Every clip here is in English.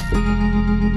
I'm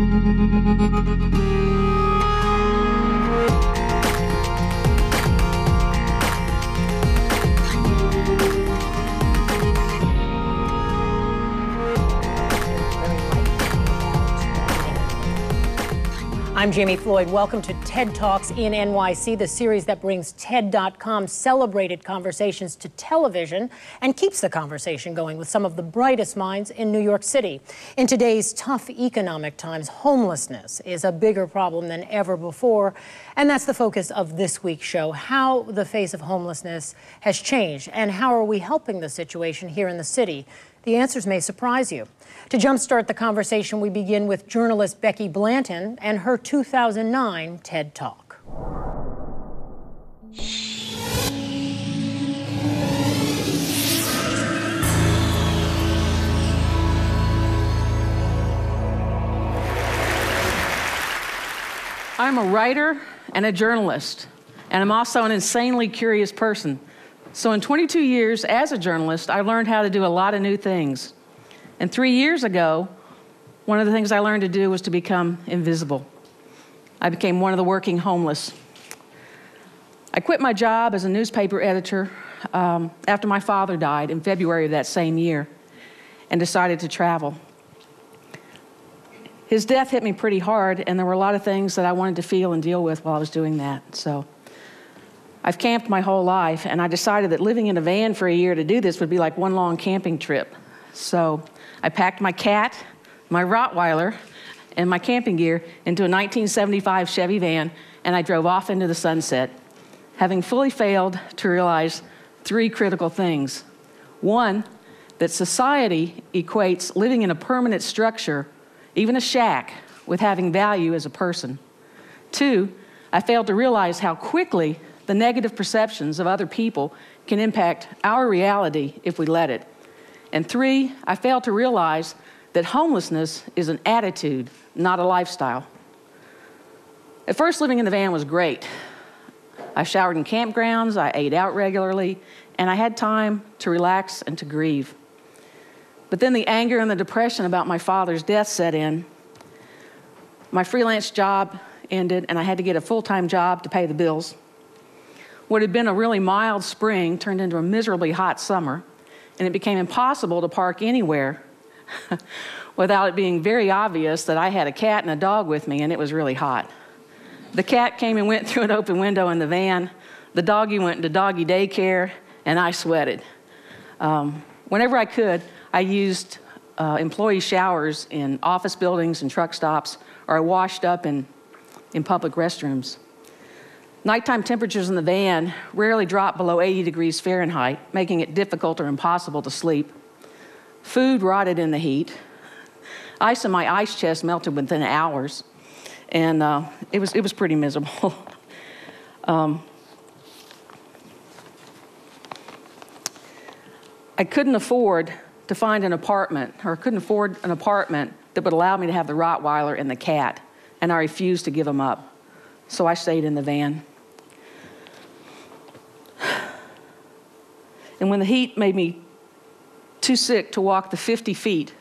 Jami Floyd. Welcome to TED Talks in NYC, the series that brings TED.com's celebrated conversations to television and keeps the conversation going with some of the brightest minds in New York City. In today's tough economic times, homelessness is a bigger problem than ever before, and that's the focus of this week's show, how the face of homelessness has changed and how are we helping the situation here in the city. The answers may surprise you. To jumpstart the conversation, we begin with journalist Becky Blanton and her 2009 TED Talk. I'm a writer and a journalist, and I'm also an insanely curious person. So in 22 years as a journalist, I learned how to do a lot of new things. And 3 years ago, one of the things I learned to do was to become invisible. I became one of the working homeless. I quit my job as a newspaper editor after my father died in February of that same year and decided to travel. His death hit me pretty hard, and there were a lot of things that I wanted to feel and deal with while I was doing that. So I've camped my whole life, and I decided that living in a van for a year to do this would be like one long camping trip. So I packed my cat, my Rottweiler, and my camping gear into a 1975 Chevy van, and I drove off into the sunset, having fully failed to realize three critical things. One, that society equates living in a permanent structure, even a shack, with having value as a person. Two, I failed to realize how quickly the negative perceptions of other people can impact our reality if we let it. And three, I failed to realize that homelessness is an attitude, not a lifestyle. At first, living in the van was great. I showered in campgrounds, I ate out regularly, and I had time to relax and to grieve. But then the anger and the depression about my father's death set in. My freelance job ended, and I had to get a full-time job to pay the bills. What had been a really mild spring turned into a miserably hot summer, and it became impossible to park anywhere without it being very obvious that I had a cat and a dog with me, and it was really hot. The cat came and went through an open window in the van. The doggy went into doggy daycare, and I sweated. Whenever I could, I used employee showers in office buildings and truck stops, or I washed up in public restrooms. Nighttime temperatures in the van rarely dropped below 80 degrees Fahrenheit, making it difficult or impossible to sleep. Food rotted in the heat. Ice in my ice chest melted within hours, and it was pretty miserable. I couldn't afford to find an apartment, or couldn't afford an apartment that would allow me to have the Rottweiler and the cat, and I refused to give them up. So I stayed in the van. And when the heat made me too sick to walk the 50 feet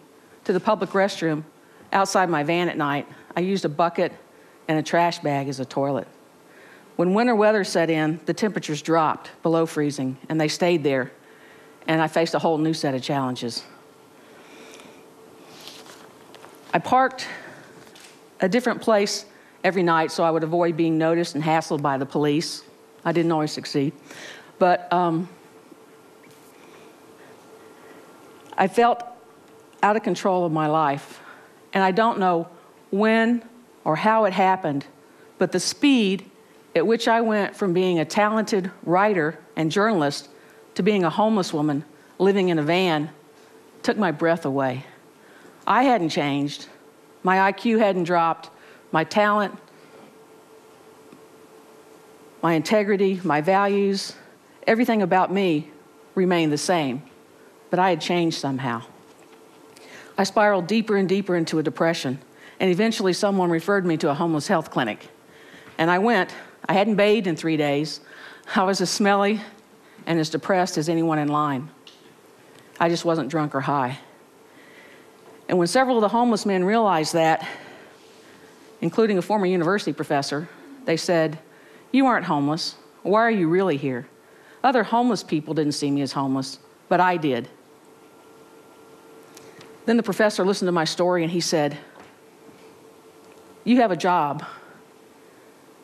to the public restroom outside my van at night, I used a bucket and a trash bag as a toilet. When winter weather set in, the temperatures dropped below freezing, and they stayed there, and I faced a whole new set of challenges. I parked a different place every night so I would avoid being noticed and hassled by the police. I didn't always succeed. But I felt out of control of my life. And I don't know when or how it happened, but the speed at which I went from being a talented writer and journalist to being a homeless woman living in a van took my breath away. I hadn't changed. My IQ hadn't dropped. My talent, my integrity, my values, everything about me remained the same, but I had changed somehow. I spiraled deeper and deeper into a depression, and eventually someone referred me to a homeless health clinic. And I went. I hadn't bathed in 3 days. I was as smelly and as depressed as anyone in line. I just wasn't drunk or high. And when several of the homeless men realized that, including a former university professor, they said, "You aren't homeless. Why are you really here? Other homeless people didn't see me as homeless, but I did." Then the professor listened to my story and he said, "You have a job.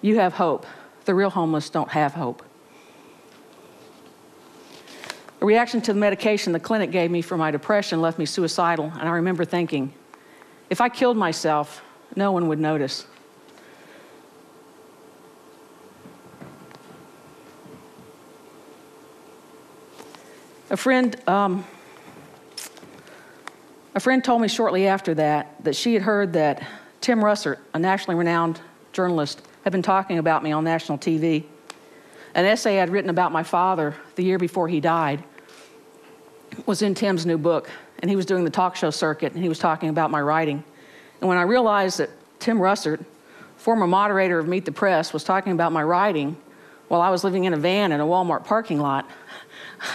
You have hope. The real homeless don't have hope." A reaction to the medication the clinic gave me for my depression left me suicidal, and I remember thinking, if I killed myself, no one would notice. A friend told me shortly after that she had heard that Tim Russert, a nationally renowned journalist, had been talking about me on national TV. An essay I'd written about my father the year before he died was in Tim's new book, and he was doing the talk show circuit, and he was talking about my writing. And when I realized that Tim Russert, former moderator of Meet the Press, was talking about my writing while I was living in a van in a Walmart parking lot,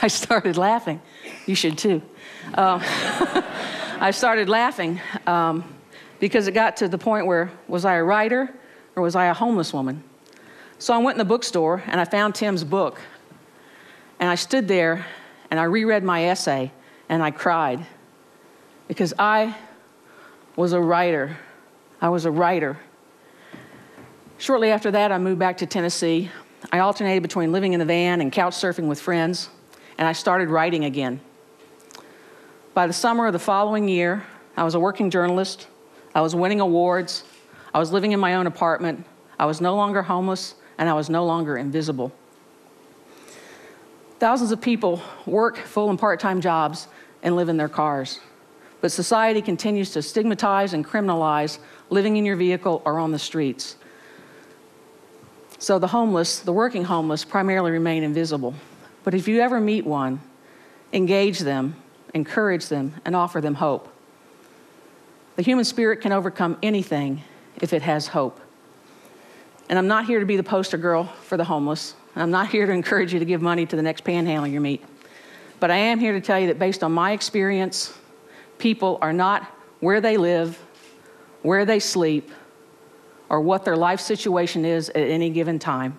I started laughing. You should too. I started laughing because it got to the point where, was I a writer or was I a homeless woman? So I went in the bookstore and I found Tim's book. And I stood there and I reread my essay and I cried because I was a writer. I was a writer. Shortly after that, I moved back to Tennessee. I alternated between living in a van and couch surfing with friends, and I started writing again. By the summer of the following year, I was a working journalist. I was winning awards. I was living in my own apartment. I was no longer homeless, and I was no longer invisible. Thousands of people work full and part-time jobs and live in their cars. But society continues to stigmatize and criminalize living in your vehicle or on the streets. So the homeless, the working homeless, primarily remain invisible. But if you ever meet one, engage them, encourage them, and offer them hope. The human spirit can overcome anything if it has hope. And I'm not here to be the poster girl for the homeless. I'm not here to encourage you to give money to the next panhandler you meet. But I am here to tell you that based on my experience, people are not where they live, where they sleep, or what their life situation is at any given time.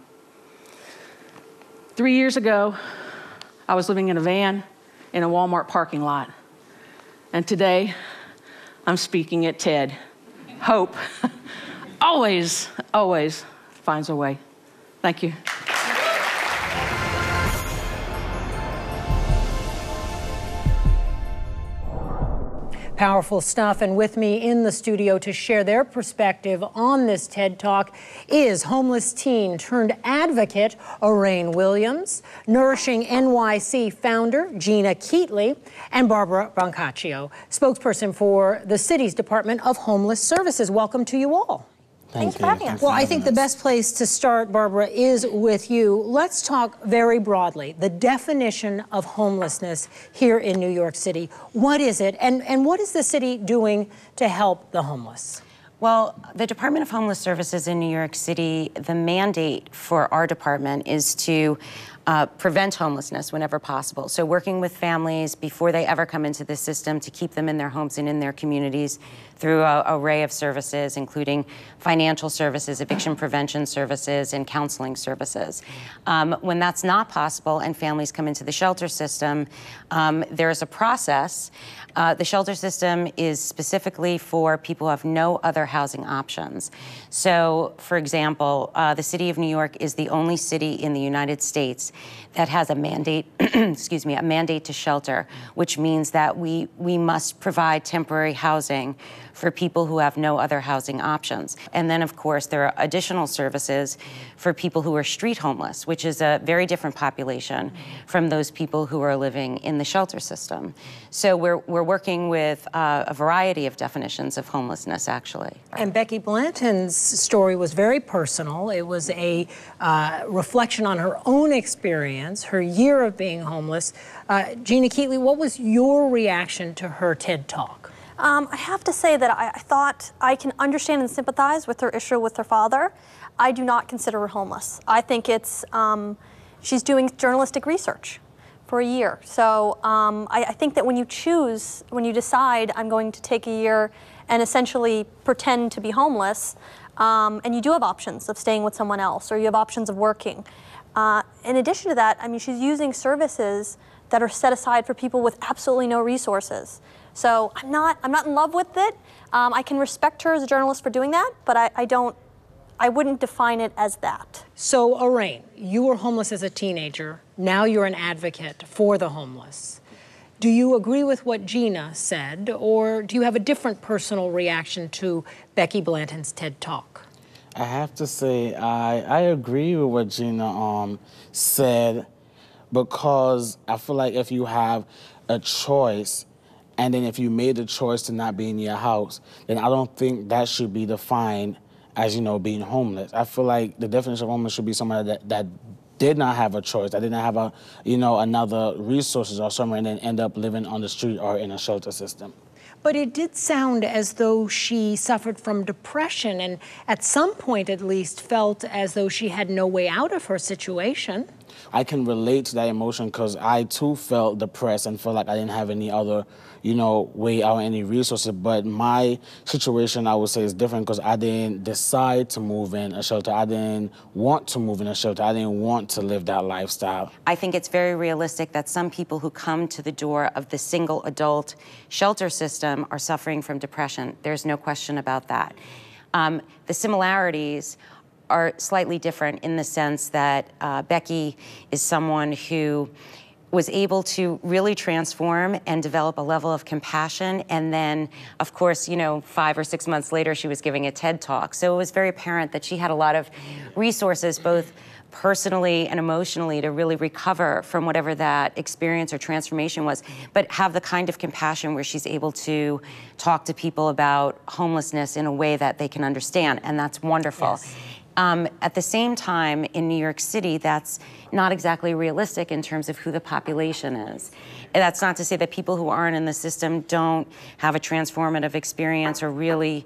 3 years ago, I was living in a van in a Walmart parking lot. And today, I'm speaking at TED. Hope always, always finds a way. Thank you. Powerful stuff, and with me in the studio to share their perspective on this TED Talk is homeless teen turned advocate Orayne Williams, Nourishing NYC founder Gina Keatley, and Barbara Brancaccio, spokesperson for the city's Department of Homeless Services. Welcome to you all. Thanks for having us. Well, I think the best place to start, Barbara, is with you. Let's talk very broadly, the definition of homelessness here in New York City. What is it, and what is the city doing to help the homeless? Well, the Department of Homeless Services in New York City, the mandate for our department is to prevent homelessness whenever possible. So working with families before they ever come into the system to keep them in their homes and in their communities through an array of services, including financial services, eviction prevention services, and counseling services. When that's not possible and families come into the shelter system, there's a process. The shelter system is specifically for people who have no other housing options. So, for example, the city of New York is the only city in the United States that has a mandate, excuse me, a mandate to shelter, which means that we must provide temporary housing for people who have no other housing options. And then, of course, there are additional services for people who are street homeless, which is a very different population from those people who are living in the shelter system. So we're working with a variety of definitions of homelessness, actually. And Becky Blanton's story was very personal. It was a reflection on her own experience, her year of being homeless. Gina Keatley, what was your reaction to her TED Talk? I have to say that I thought I can understand and sympathize with her issue with her father. I do not consider her homeless. I think it's, she's doing journalistic research. for a year. So I think that when you decide I'm going to take a year and essentially pretend to be homeless, and you do have options of staying with someone else, or you have options of working. In addition to that, I mean, she's using services that are set aside for people with absolutely no resources. So I'm not in love with it. I can respect her as a journalist for doing that, but I wouldn't define it as that. So, Orayne, you were homeless as a teenager. Now you're an advocate for the homeless. Do you agree with what Gina said, or do you have a different personal reaction to Becky Blanton's TED Talk? I have to say I agree with what Gina said, because I feel like if you have a choice, and then if you made the choice to not be in your house, then I don't think that should be defined as, being homeless. I feel like the definition of homeless should be somebody that did not have a choice, that did not have another resources or somewhere, and then end up living on the street or in a shelter system. But it did sound as though she suffered from depression, and at some point at least felt as though she had no way out of her situation. I can relate to that emotion because I too felt depressed and felt like I didn't have any other, way out, any resources. But my situation, I would say, is different because I didn't decide to move in a shelter. I didn't want to move in a shelter. I didn't want to live that lifestyle. I think it's very realistic that some people who come to the door of the single adult shelter system are suffering from depression. There's no question about that. The similarities are slightly different in the sense that Becky is someone who was able to really transform and develop a level of compassion. And then, of course, 5 or 6 months later, she was giving a TED Talk. So it was very apparent that she had a lot of resources, both personally and emotionally, to really recover from whatever that experience or transformation was, but have the kind of compassion where she's able to talk to people about homelessness in a way that they can understand, and that's wonderful. Yes. At the same time, in New York City, that's not exactly realistic in terms of who the population is. And that's not to say that people who aren't in the system don't have a transformative experience or really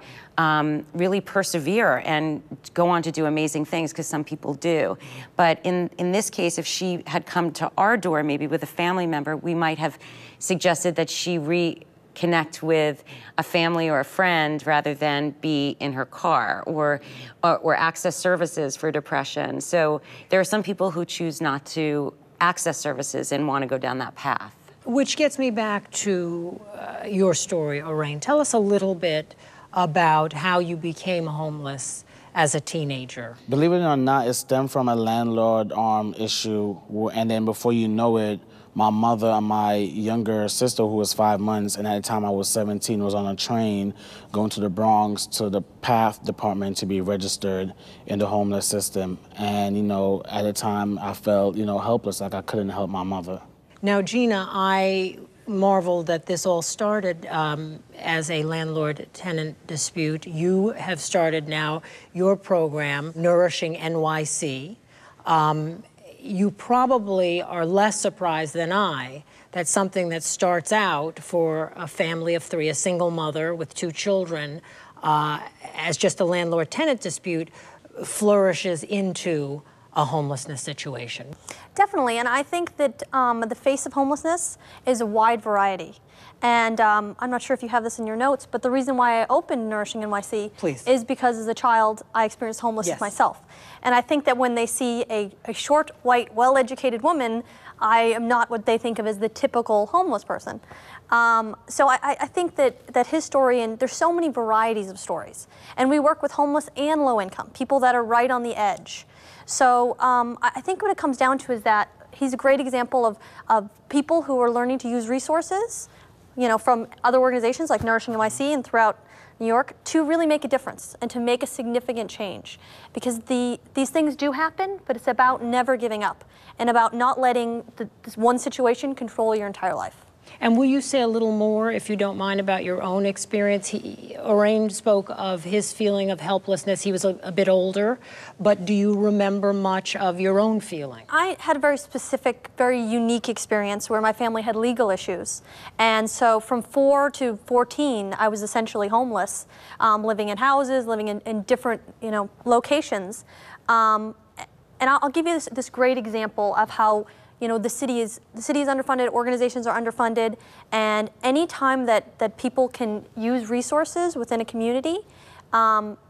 persevere and go on to do amazing things, because some people do. But in this case, if she had come to our door, maybe with a family member, we might have suggested that she reconnect with a family or a friend rather than be in her car or access services for depression. So there are some people who choose not to access services and want to go down that path. Which gets me back to your story, Orayne. Tell us a little bit about how you became homeless as a teenager. Believe it or not, it stemmed from a landlord issue, and then before you know it, my mother and my younger sister, who was 5 months, and at the time I was 17, was on a train going to the Bronx to the PATH department to be registered in the homeless system. And, at the time I felt, helpless, like I couldn't help my mother. Now, Gina, I marveled that this all started as a landlord-tenant dispute. You have started now your program, Nourishing NYC. You probably are less surprised than I that something that starts out for a family of 3, a single mother with 2 children, as just a landlord-tenant dispute, flourishes into a homelessness situation. Definitely, and I think that the face of homelessness is a wide variety. And I'm not sure if you have this in your notes, but the reason why I opened Nourishing NYC is because as a child, I experienced homelessness myself. And I think that when they see a short, white, well-educated woman, I am not what they think of as the typical homeless person. So I think that his story, and there's so many varieties of stories. And we work with homeless and low income, people that are right on the edge. So I think what it comes down to is that he's a great example of people who are learning to use resources, from other organizations like Nourishing NYC and throughout New York, to really make a difference and to make a significant change. Because these things do happen, but it's about never giving up and about not letting this one situation control your entire life. And will you say a little more, if you don't mind, about your own experience? Orayne spoke of his feeling of helplessness. He was a bit older, but do you remember much of your own feeling? I had a very specific, very unique experience where my family had legal issues. And so from 4 to 14, I was essentially homeless, living in houses, living in different locations. And I'll give you this great example of how you know, the city is underfunded, organizations are underfunded, and any time that people can use resources within a community,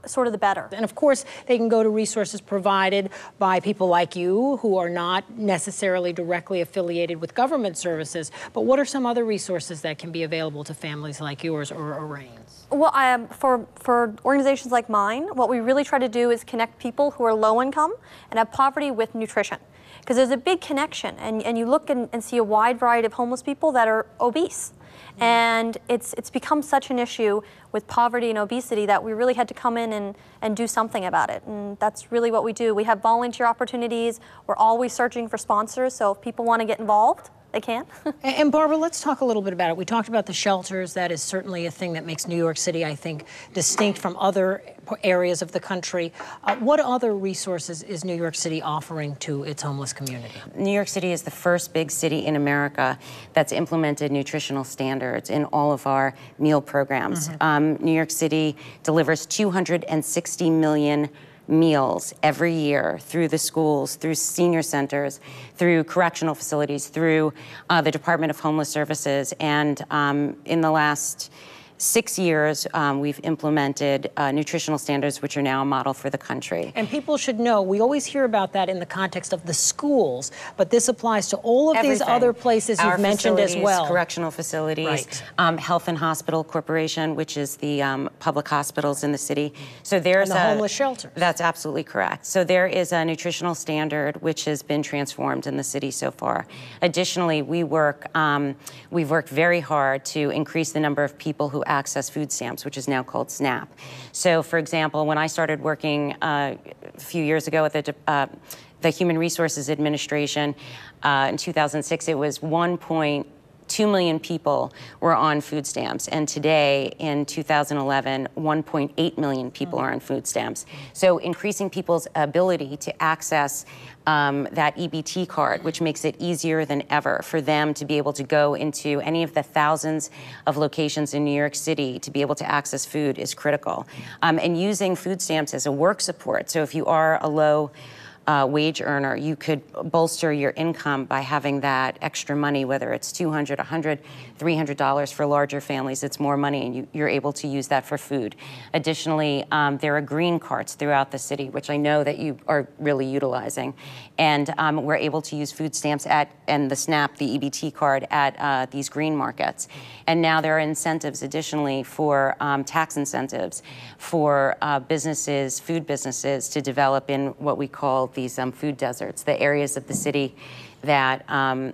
sort of the better. And of course, they can go to resources provided by people like you who are not necessarily directly affiliated with government services. But what are some other resources that can be available to families like yours or Orayne's? Well, for organizations like mine, what we really try to do is connect people who are low income and have poverty with nutrition. Because there's a big connection, and you look and see a wide variety of homeless people that are obese. And it's become such an issue with poverty and obesity that we really had to come in and do something about it. And that's really what we do. We have volunteer opportunities. We're always searching for sponsors. So if people want to get involved, they can. And Barbara, let's talk a little bit about it. We talked about the shelters. That is certainly a thing that makes New York City, I think, distinct from other areas of the country. What other resources is New York City offering to its homeless community? New York City is the first big city in America that's implemented nutritional standards in all of our meal programs. New York City delivers 260 million meals every year through the schools, through senior centers, through correctional facilities, through the Department of Homeless Services. And in the last 6 years, we've implemented nutritional standards, which are now a model for the country. And people should know, we always hear about that in the context of the schools, but this applies to all of these other places you've mentioned as well. Correctional facilities, right. Health and Hospital Corporation, which is the public hospitals in the city. So there's and the homeless shelters. That's absolutely correct. So there is a nutritional standard which has been transformed in the city so far. Additionally, we've worked very hard to increase the number of people who access food stamps, which is now called SNAP. So, for example, when I started working a few years ago at the Human Resources Administration in 2006, it was 1.2 million people were on food stamps, and today, in 2011, 1.8 million people are on food stamps. So increasing people's ability to access that EBT card, which makes it easier than ever for them to be able to go into any of the thousands of locations in New York City to be able to access food is critical. And using food stamps as a work support, so if you are a low wage earner, you could bolster your income by having that extra money, whether it's $200, $100, $300 for larger families. It's more money, and you're able to use that for food. Additionally, there are green carts throughout the city, which I know that you are really utilizing. And we're able to use food stamps and the SNAP, the EBT card, at these green markets. And now there are incentives additionally for tax incentives for businesses, food businesses, to develop in what we call these food deserts, the areas of the city that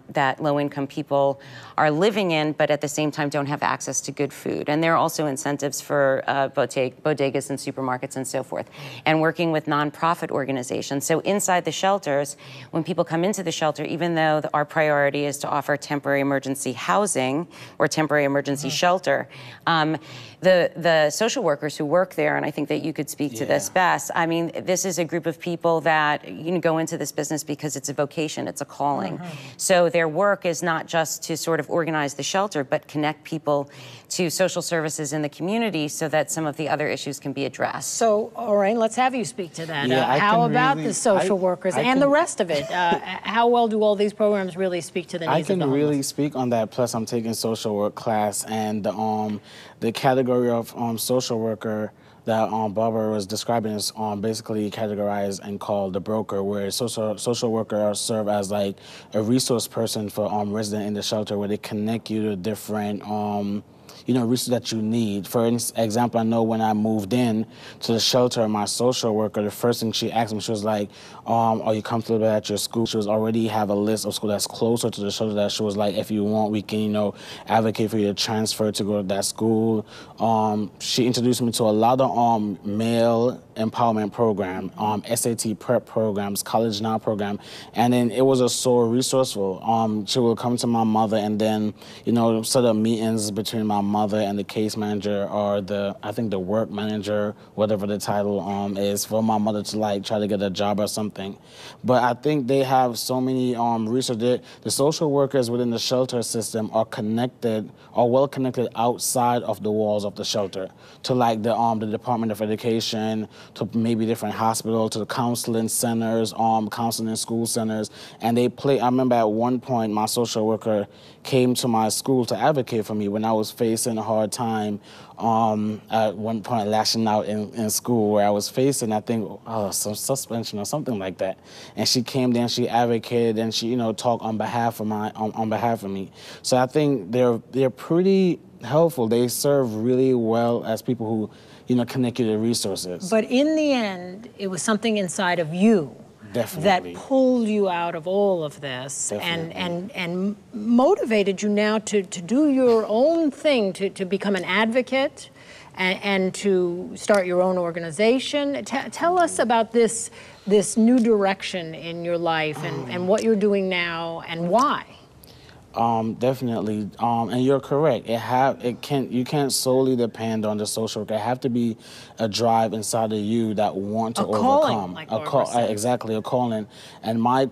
that low-income people are living in, but at the same time don't have access to good food. And there are also incentives for bodegas and supermarkets and so forth, and working with nonprofit organizations. So inside the shelters, when people come into the shelter, even though our priority is to offer temporary emergency housing or temporary emergency shelter, the social workers who work there, and I think that you could speak to this best, I mean, this is a group of people that go into this business because it's a vocation, it's a calling. So their work is not just to sort of organize the shelter, but connect people to social services in the community so that some of the other issues can be addressed. So, Orayne, let's have you speak to that. Yeah, how about the social workers and the rest of it? How well do all these programs really speak to the needs of the homeless? I can really speak on that. Plus, I'm taking social work class, and the category of social worker that Barbara was describing is basically categorized and called the broker, where social workers serve as like a resource person for resident in the shelter, where they connect you to different resources that you need. For example, I know when I moved in to the shelter, my social worker, the first thing she asked me, she was like, are you comfortable at your school? She was already have a list of schools that's closer to the shelter that she was like, if you want, we can, advocate for you to transfer to go to that school. She introduced me to a lot of male empowerment program, SAT prep programs, college now program, and then it was so resourceful. She would come to my mother and then, set up meetings between my mother and the case manager, or I think the work manager, whatever the title is, for my mother to like try to get a job or something. But I think they have so many resources. The social workers within the shelter system are well connected outside of the walls of the shelter to like the Department of Education, to maybe different hospitals, to the counseling centers, counseling school centers, and they play. I remember at one point my social worker came to my school to advocate for me when I was facing a hard time. At one point, lashing out in school, where I was facing, I think, some suspension or something like that. And she came there and she advocated and she, talked on behalf of me. So I think they're pretty helpful. They serve really well as people who, connect you to resources. But in the end, it was something inside of you Definitely. that pulled you out of all of this and motivated you now to do your own thing, to become an advocate and to start your own organization. Tell us about this new direction in your life and what you're doing now and why. Definitely, and you're correct. You can't solely depend on the social worker. It have to be a drive inside of you that want to overcome. Exactly, a calling. And my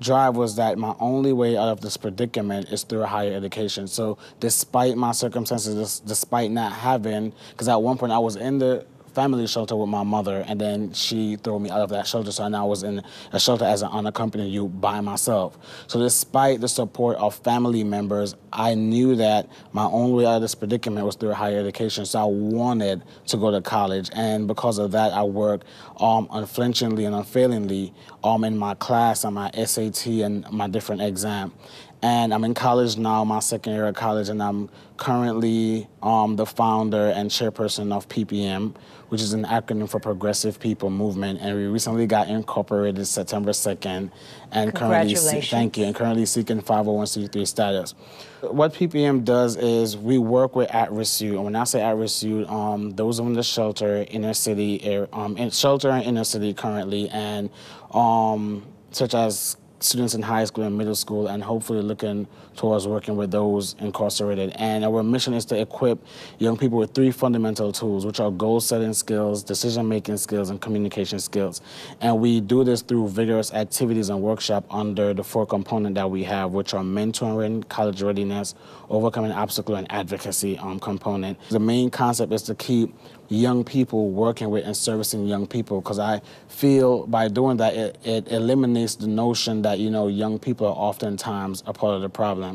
drive was that my only way out of this predicament is through a higher education. So despite my circumstances, despite not having, because at one point I was in the family shelter with my mother, and then she threw me out of that shelter, so now I was in a shelter as an unaccompanied youth by myself. So despite the support of family members, I knew that my only way out of this predicament was through a higher education, so I wanted to go to college, and because of that, I worked unflinchingly and unfailingly in my class, on my SAT, and my different exam. And I'm in college now, my second year of college, and I'm currently the founder and chairperson of PPM, which is an acronym for Progressive People Movement. And we recently got incorporated September 2nd. And currently seeking 501c3 status. What PPM does is we work with at-risk youth. And when I say at-risk youth, those in the shelter, inner city, shelter and inner city currently, and such as students in high school and middle school, and hopefully looking towards working with those incarcerated. And our mission is to equip young people with 3 fundamental tools, which are goal-setting skills, decision-making skills, and communication skills. And we do this through vigorous activities and workshops under the 4 components that we have, which are mentoring, college readiness, overcoming obstacle, and advocacy component. The main concept is to keep young people working with and servicing young people, because I feel by doing that it eliminates the notion that young people are oftentimes a part of the problem.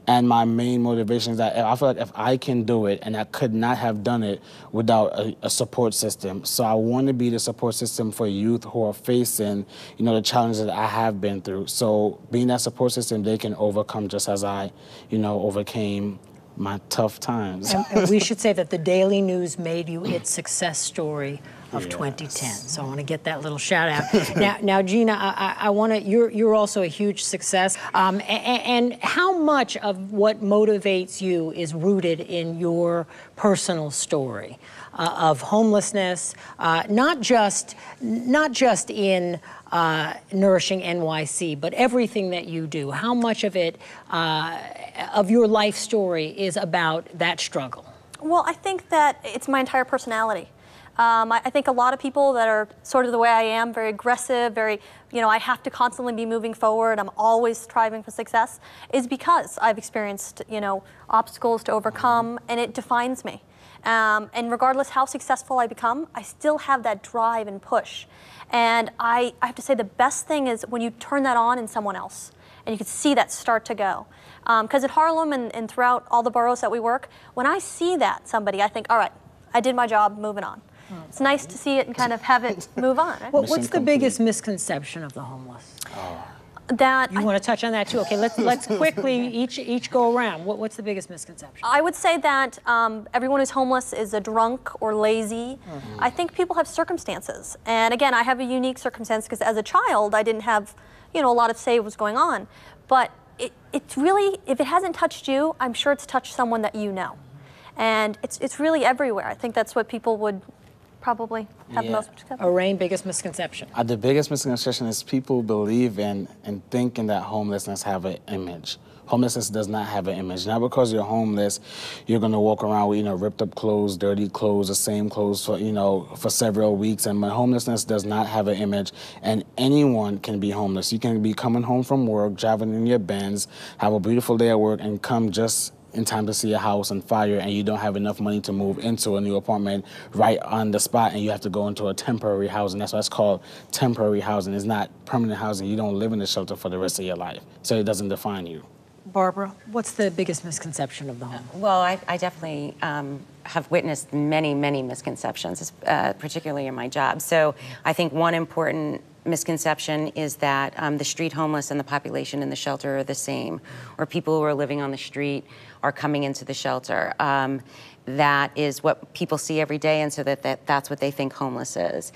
And my main motivation is that I feel like if I can do it, and I could not have done it without a support system. So I want to be the support system for youth who are facing the challenges that I have been through. So being that support system, they can overcome just as I overcame my tough times. And we should say that the Daily News made you its success story of 2010. So I want to get that little shout out. Now, Gina, I want to. You're also a huge success. And how much of what motivates you is rooted in your personal story of homelessness, not just in Nourishing NYC, but everything that you do? How much of it, of your life story, is about that struggle? Well, I think that it's my entire personality. I think a lot of people that are sort of the way I am, very aggressive, very, I have to constantly be moving forward, I'm always striving for success, is because I've experienced, obstacles to overcome, and it defines me. And regardless how successful I become, I still have that drive and push. And I have to say the best thing is when you turn that on in someone else, and you can see that start to go. Because at Harlem and throughout all the boroughs that we work, when I see that somebody, I think, all right, I did my job, moving on. It's nice to see it and kind of have it move on. Right? What's the biggest misconception of the homeless? That you want to touch on that too? Okay, let's quickly each go around. What's the biggest misconception? I would say that everyone who's homeless is a drunk or lazy. I think people have circumstances, and again, I have a unique circumstance because as a child, I didn't have, a lot of say what was going on. But it's really, if it hasn't touched you, I'm sure it's touched someone that you know, and it's really everywhere. I think that's what people would probably have the most misconception. Orayne, biggest misconception? The biggest misconception is people believe in and thinking that homelessness have an image. Homelessness does not have an image. Not because you're homeless, you're gonna walk around with ripped up clothes, dirty clothes, the same clothes for for several weeks. And homelessness does not have an image, and anyone can be homeless. You can be coming home from work, driving in your Benz, have a beautiful day at work, and come just in time to see a house on fire and you don't have enough money to move into a new apartment right on the spot and you have to go into a temporary housing. That's why it's called temporary housing. It's not permanent housing. You don't live in a shelter for the rest of your life. So it doesn't define you. Barbara, what's the biggest misconception of the home? Well, I definitely have witnessed many, many misconceptions, particularly in my job. So I think one important misconception is that the street homeless and the population in the shelter are the same, or people who are living on the street are coming into the shelter. That is what people see every day, and so that's what they think homeless is.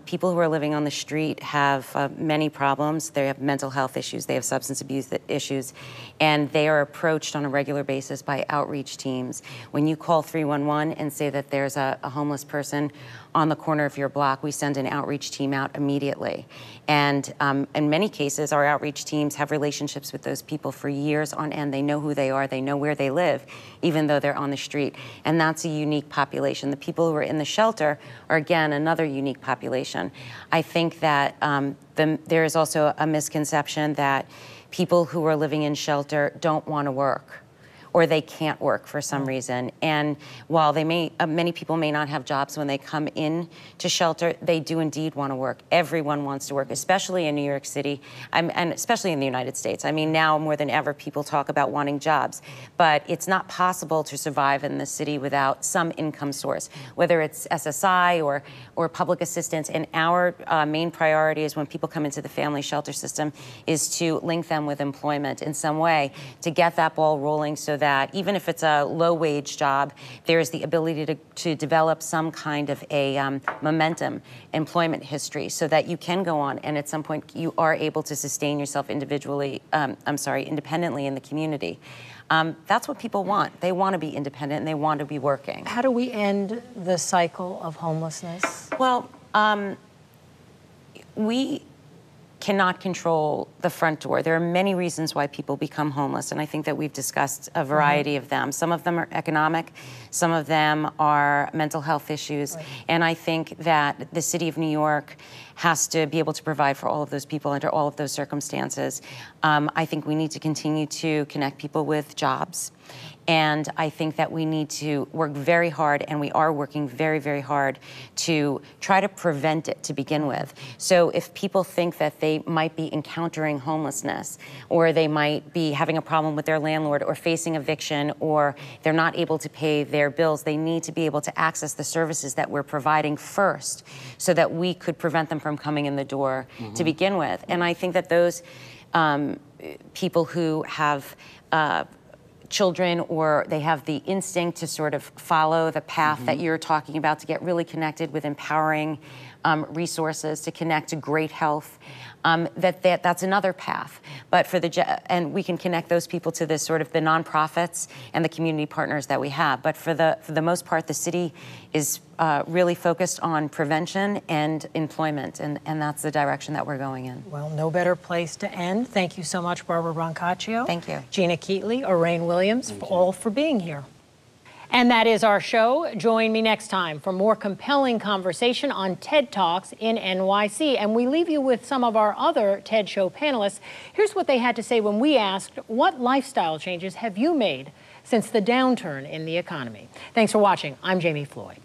People who are living on the street have many problems. They have mental health issues, they have substance abuse issues, and they are approached on a regular basis by outreach teams. When you call 311 and say that there's a homeless person on the corner of your block, we send an outreach team out immediately. And in many cases, our outreach teams have relationships with those people for years on end. They know who they are, they know where they live, even though they're on the street. And that's a unique population. The people who are in the shelter are, again, another unique population. I think that there is also a misconception that people who are living in shelter don't want to work, or they can't work for some reason. And while they many people may not have jobs when they come in to shelter, they do indeed want to work. Everyone wants to work, especially in New York City, and especially in the United States. I mean, now more than ever, people talk about wanting jobs, but it's not possible to survive in the city without some income source, whether it's SSI or public assistance. And our main priority is when people come into the family shelter system is to link them with employment in some way to get that ball rolling, so that even if it's a low-wage job, there is the ability to develop some kind of a momentum, employment history, so that you can go on and at some point you are able to sustain yourself independently in the community. That's what people want. They want to be independent and they want to be working. How do we end the cycle of homelessness? Well, we cannot control the front door. There are many reasons why people become homeless, and I think that we've discussed a variety of them. Some of them are economic, some of them are mental health issues, and I think that the city of New York has to be able to provide for all of those people under all of those circumstances. I think we need to continue to connect people with jobs. And I think that we need to work very hard, and we are working very, very hard to try to prevent it to begin with. So if people think that they might be encountering homelessness, or they might be having a problem with their landlord, or facing eviction, or they're not able to pay their bills, they need to be able to access the services that we're providing first, so that we could prevent them from coming in the door to begin with. And I think that those people who have children, or they have the instinct to sort of follow the path that you're talking about, to get really connected with empowering resources, to connect to great health, that's another path. But and we can connect those people to this sort of the nonprofits and the community partners that we have. But for the most part, the city is really focused on prevention and employment, and that's the direction that we're going in. Well, no better place to end. Thank you so much, Barbara Brancaccio. Thank you. Gina Keatley, Orayne Williams, all for being here. And that is our show. Join me next time for more compelling conversation on TED Talks in NYC. And we leave you with some of our other TED Show panelists. Here's what they had to say when we asked, what lifestyle changes have you made since the downturn in the economy? Thanks for watching. I'm Jami Floyd.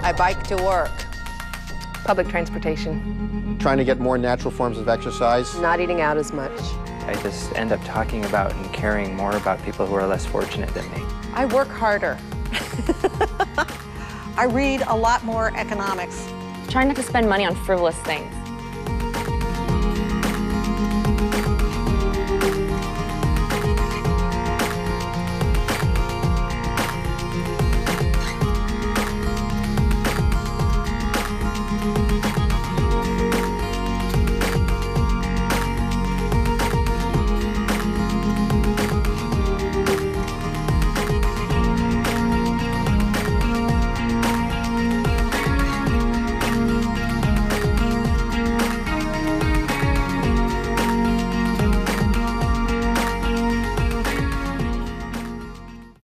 I bike to work. Public transportation. Trying to get more natural forms of exercise. Not eating out as much. I just end up talking about and caring more about people who are less fortunate than me. I work harder. I read a lot more economics. Trying not to spend money on frivolous things.